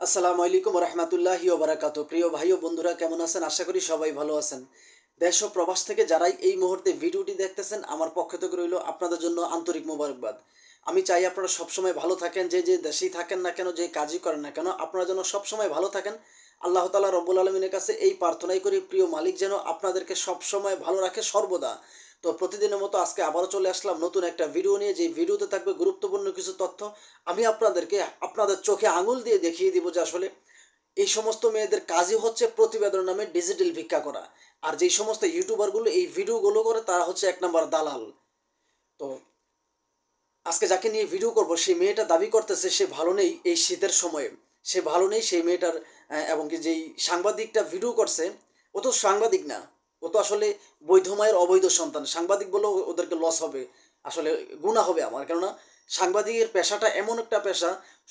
আসসালামু আলাইকুম রহমতুল্লাহি ওবারাকাতু। প্রিয় ভাই ও বন্ধুরা, কেমন আছেন? আশা করি সবাই ভালো আছেন। দেশ ও প্রবাস থেকে যারাই এই মুহূর্তে ভিডিওটি দেখতেছেন, আমার পক্ষ থেকে রইল আপনাদের জন্য আন্তরিক মোবারকবাদ। আমি চাই আপনারা সবসময় ভালো থাকেন, যে যে দেশেই থাকেন না কেন, যে কাজই করেন না কেন, আপনারা যেন সবসময় ভালো থাকেন। আল্লাহ তাআলা রব্বুল আলমিনের কাছে এই প্রার্থনাই করি, প্রিয় মালিক যেন আপনাদেরকে সবসময় ভালো রাখে সর্বদা। তো প্রতিদিনের মতো আজকে আবারও চলে আসলাম নতুন একটা ভিডিও নিয়ে। যে ভিডিওতে থাকবে গুরুত্বপূর্ণ কিছু তথ্য। আমি আপনাদেরকে আপনাদের চোখে আঙুল দিয়ে দেখিয়ে দিব যে আসলে এই সমস্ত মেয়েদের কাজই হচ্ছে প্রতিবেদন নামে ডিজিটাল ভিক্ষা করা। আর যেই সমস্ত ইউটিউবারগুলো এই ভিডিওগুলো করে তারা হচ্ছে এক নম্বর দালাল। তো আজকে যাকে নিয়ে ভিডিও করব, সেই মেয়েটা দাবি করতেছে সে ভালো নেই এই শীতের সময়ে, সে ভালো নেই সেই মেয়েটার। এবং কি যেই সাংবাদিকটা ভিডিও করছে, ও তো সাংবাদিক না, ও তো আসলে বৈধ মায়ের অবৈধ সন্তান। সাংবাদিক বলেও ওদেরকে লস হবে, আসলে গুনাহ হবে আমার। কেননা সাংবাদিকের পেশাটা এমন একটা পেশা,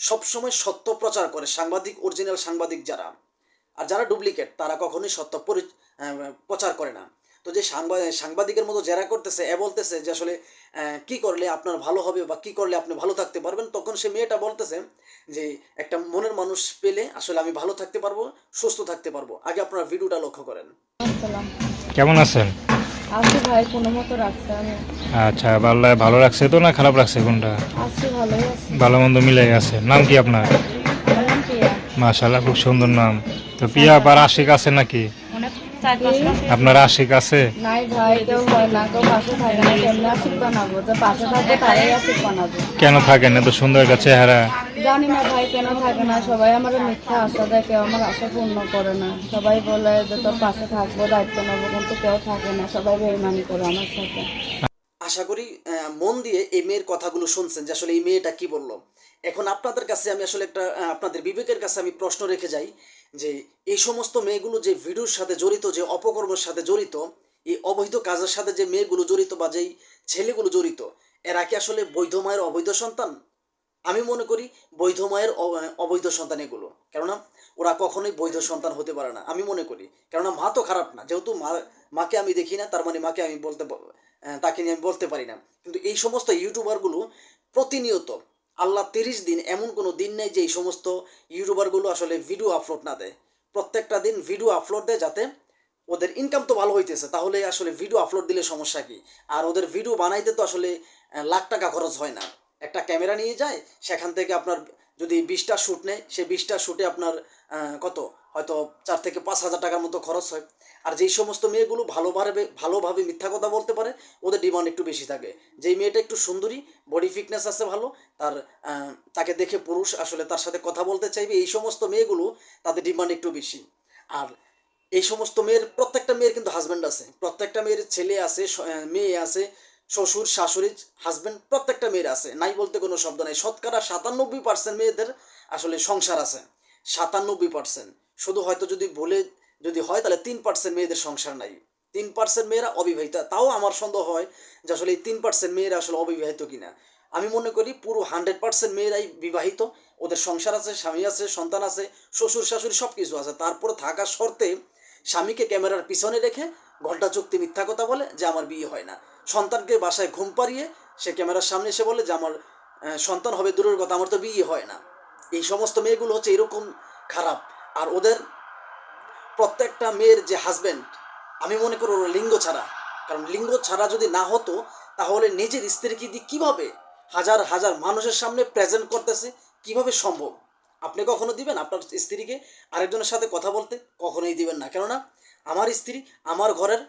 সবসময় সত্য প্রচার করে সাংবাদিক। অরিজিনাল সাংবাদিক যারা, আর যারা ডুপ্লিকেট তারা কখনোই সত্য প্রচার করে না। তো যে সাংবাদিকের মতো যারা করতেছে, এ বলতেছে যে আসলে কি করলে আপনার ভালো হবে বা কি করলে আপনি ভালো থাকতে পারবেন, তখন সে মেয়েটা বলতেছে যে একটা মনের মানুষ পেলে আসলে আমি ভালো থাকতে পারবো, সুস্থ থাকতে পারবো। আগে আপনারা ভিডিওটা লক্ষ্য করেন। আসসালাম। কেমন আছেন? আছি ভাই, কোনো মতো রাখছে আমি। আচ্ছা, ভালো লাগছে তো না খারাপ লাগছে কোনটা? আছি, ভালোই আছি। ভালো মন্দ মিলে আছে। নাম কি আপনার? আমার নাম পিয়া। মাশাআল্লাহ, খুব সুন্দর নাম। তো পিয়া আবার আশিক আছে নাকি? আপনার আশিক আছে? নাই ভাই, কেউ হয় না, কেউ পাশে থাকে না, কেমনে আশিক বানাবো? যে পাশে থাকবে তারাই আশিক বানাবো। কেন থাকেন? এত সুন্দর একটা চেহারা। জানি না ভাই কেন থাকে না, সবাই আমার মিথ্যা আশা দেয়, কেউ আমার আশা পূর্ণ করে না। সবাই বলে যে তোর পাশে থাকবো, দায়িত্ব নেবো, কিন্তু কেউ থাকে না, সবাই বেইমানি করে আমার সাথে। আশা করি মন দিয়ে এই মেয়ের কথাগুলো শুনছেন যে আসলে এই মেয়েটা কি বলল। এখন আপনাদের কাছে আমি আসলে একটা আপনাদের বিবেকের কাছে আমি প্রশ্ন রেখে যাই যে এই সমস্ত মেয়েগুলো যে ভিডিওর সাথে জড়িত, যে অপকর্মের সাথে জড়িত, এই অবৈধ কাজের সাথে যে মেয়েগুলো জড়িত বা যেই ছেলেগুলো জড়িত, এরা কি আসলে বৈধ মায়ের অবৈধ সন্তান? আমি মনে করি বৈধ মায়ের অবৈধ সন্তান এগুলো। কেননা ওরা কখনোই বৈধ সন্তান হতে পারে না, আমি মনে করি। কেননা মা তো খারাপ না, যেহেতু মাকে আমি দেখি না, তার মানে মাকে আমি তাকে নিয়ে আমি বলতে পারি না। কিন্তু এই সমস্ত ইউটিউবারগুলো প্রতিনিয়ত, আল্লাহ 30 দিন এমন কোনো দিন নেই যে এই সমস্ত ইউটিউবারগুলো আসলে ভিডিও আপলোড না দেয়। প্রত্যেকটা দিন ভিডিও আপলোড দেয়, যাতে ওদের ইনকাম তো ভালো হইতেছে, তাহলে আসলে ভিডিও আপলোড দিলে সমস্যা কি? আর ওদের ভিডিও বানাইতে তো আসলে লাখ টাকা খরচ হয় না। একটা ক্যামেরা নিয়ে যায়, সেখান থেকে আপনার যদি 20টা শ্যুট নেয়, সে 20টা শ্যুটে আপনার কত হয়তো 4 থেকে 5 হাজার টাকার মতো খরচ হয়। আর যেই সমস্ত মেয়েগুলো ভালোভাবে মিথ্যা কথা বলতে পারে, ওদের ডিমান্ড একটু বেশি থাকে। যেই মেয়েটা একটু সুন্দরী, বডি ফিটনেস আছে ভালো, তার তাকে দেখে পুরুষ আসলে তার সাথে কথা বলতে চাইবে, এই সমস্ত মেয়েগুলো তাদের ডিমান্ড একটু বেশি। আর এই সমস্ত মেয়ের, প্রত্যেকটা মেয়ের কিন্তু হাজব্যান্ড আছে, প্রত্যেকটা মেয়ের ছেলে আছে, মেয়ে আছে, শ্বশুর শাশুড়ি হাজব্যান্ড প্রত্যেকটা মেয়ের আছে, নাই বলতে কোনো শব্দ নাই। শতকরা 97% মেয়েদের আসলে সংসার আছে, 97%। শুধু হয়তো যদি হয় তাহলে 3% মেয়েদের সংসার নাই, 3% মেয়েরা অবিবাহিতা। তাও আমার সন্দেহ হয় যে আসলে এই 3% মেয়েরা আসলে অবিবাহিত কিনা। আমি মনে করি পুরো 100% মেয়েরাই বিবাহিত, ওদের সংসার আছে, স্বামী আছে, সন্তান আছে, শ্বশুর শাশুড়ি সব কিছু আছে। তারপরে থাকা শর্তে স্বামীকে ক্যামেরার পিছনে রেখে ঘন্টা চুক্তি মিথ্যা কথা বলে যে আমার বিয়ে হয় না। সন্তানকে বাসায় ঘুম পাড়িয়ে সে ক্যামেরার সামনে এসে বলে যে আমার সন্তান হবে দূরের কথা, আমার তো বিয়ে হয় না। এই সমস্ত মেয়েগুলো হচ্ছে এরকম খারাপ। আর ওদের প্রত্যেকটা মেয়ের যে হাজব্যান্ড, আমি মনে করি ওরা লিঙ্গ ছাড়া। কারণ লিঙ্গ ছাড়া যদি না হতো, তাহলে নিজের স্ত্রীকে দিয়ে কীভাবে হাজার হাজার মানুষের সামনে প্রেজেন্ট করতেছে, কিভাবে সম্ভব? আপনি কখনো দিবেন আপনার স্ত্রীকে আরেকজনের সাথে কথা বলতে? কখনোই দিবেন না। কেননা আমার স্ত্রী আমার ঘরের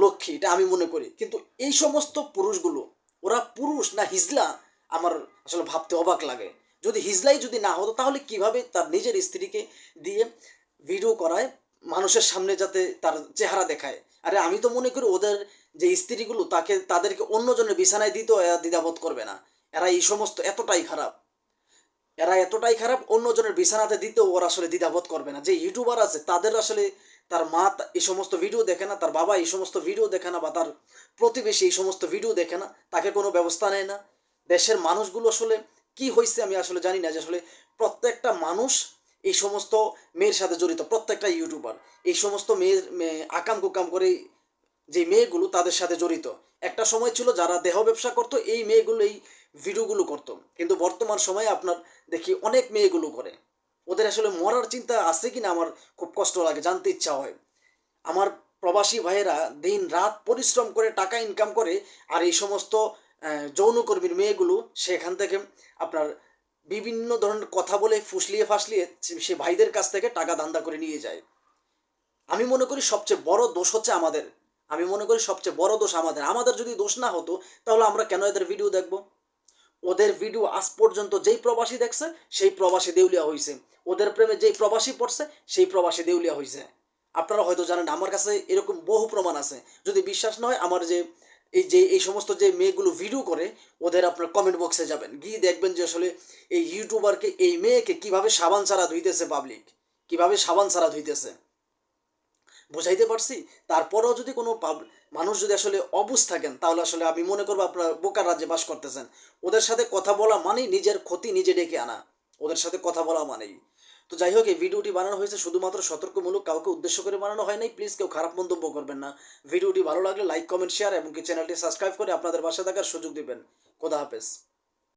লক্ষ্মী, এটা আমি মনে করি। কিন্তু এই সমস্ত পুরুষগুলো, ওরা পুরুষ না হিজলা, আমার আসলে ভাবতে অবাক লাগে। যদি হিজলাই যদি না হতো, তাহলে কিভাবে তার নিজের স্ত্রীকে দিয়ে ভিডিও করায় মানুষের সামনে, যাতে তার চেহারা দেখায়? আরে আমি তো মনে করি ওদের যে স্ত্রীগুলো, তাদেরকে অন্যজনের বিছানায় দিতেও এরা দ্বিধাবোধ করবে না। এরা এই সমস্ত এতটাই খারাপ, অন্যজনের বিছানাতে দিতেও ওরা আসলে দ্বিধাবোধ করবে না। যে ইউটিউবার আছে তাদের আসলে তার মা এই সমস্ত ভিডিও দেখে না, তার বাবা এই সমস্ত ভিডিও দেখে না, বা তার প্রতিবেশী এই সমস্ত ভিডিও দেখে না, তাকে কোনো ব্যবস্থা নেয় না। দেশের মানুষগুলো আসলে কি হয়েছে আমি আসলে জানি না, যে আসলে প্রত্যেকটা মানুষ এই সমস্ত মেয়ের সাথে জড়িত, প্রত্যেকটা ইউটিউবার এই সমস্ত আকাম কুকাম করে যে মেয়েগুলো তাদের সাথে জড়িত। একটা সময় ছিল যারা দেহ ব্যবসা করতো, এই মেয়েগুলো এই ভিডিওগুলো করতো। কিন্তু বর্তমান সময়ে আপনার দেখি অনেক মেয়েগুলো করে। ওদের আসলে মরার চিন্তা আছে কিনা আমার খুব কষ্ট লাগে, জানতে ইচ্ছা হয়। আমার প্রবাসী ভাইয়েরা দিন রাত পরিশ্রম করে টাকা ইনকাম করে, আর এই সমস্ত যৌনকর্মীর মেয়েগুলো সেখান থেকে আপনার বিভিন্ন ধরনের কথা বলে ফুসলিয়ে ফাসলিয়ে সে ভাইদের কাছ থেকে টাকা ধান্দা করে নিয়ে যায়। আমি মনে করি সবচেয়ে বড় দোষ হচ্ছে আমাদের। আমি মনে করি সবচেয়ে বড় দোষ আমাদের। আমাদের যদি দোষ না হতো তাহলে আমরা কেন এদের ভিডিও দেখব? ওদের ভিডিও আজ পর্যন্ত যেই প্রবাসী দেখছে সেই প্রবাসী দেউলিয়া হয়েছে, ওদের প্রেমে যেই প্রবাসী পড়ছে সেই প্রবাসী দেউলিয়া হয়েছে। আপনারা হয়তো জানেন, আমার কাছে এরকম বহু প্রমাণ আছে। যদি বিশ্বাস না হয়, আমার এই সমস্ত যে মেয়েগুলো ভিডিও করে ওদের আপনার কমেন্ট বক্সে যাবেন, গিয়ে দেখবেন যে আসলে এই ইউটিউবারকে, এই মেয়েকে কিভাবে সাবান ছাড়া ধুইতেছে পাবলিক, কিভাবে সাবান ছাড়া ধুইতেছে। বুঝাইতে পারছি? তারপরেও যদি কোনো মানুষ যদি আসলে অবুঝ থাকেন, তাহলে আসলে আমি মনে করবো আপনারা বোকার রাজ্যে বাস করতেছেন। ওদের সাথে কথা বলা মানেই নিজের ক্ষতি নিজে ডেকে আনা, ওদের সাথে কথা বলা মানেই। তো যাই হোক, এই ভিডিওটি বানানো হয়েছে শুধুমাত্র সতর্কমূলক, কাউকে উদ্দেশ্য করে বানানো হয় নাই। প্লিজ কেউ খারাপ মন্তব্য করবেন না। ভিডিওটি ভালো লাগলে লাইক, কমেন্ট, শেয়ার এবং চ্যানেলটি সাবস্ক্রাইব করে আপনাদের পাশে থাকার সুযোগ দিবেন। খোদা হাফেজ।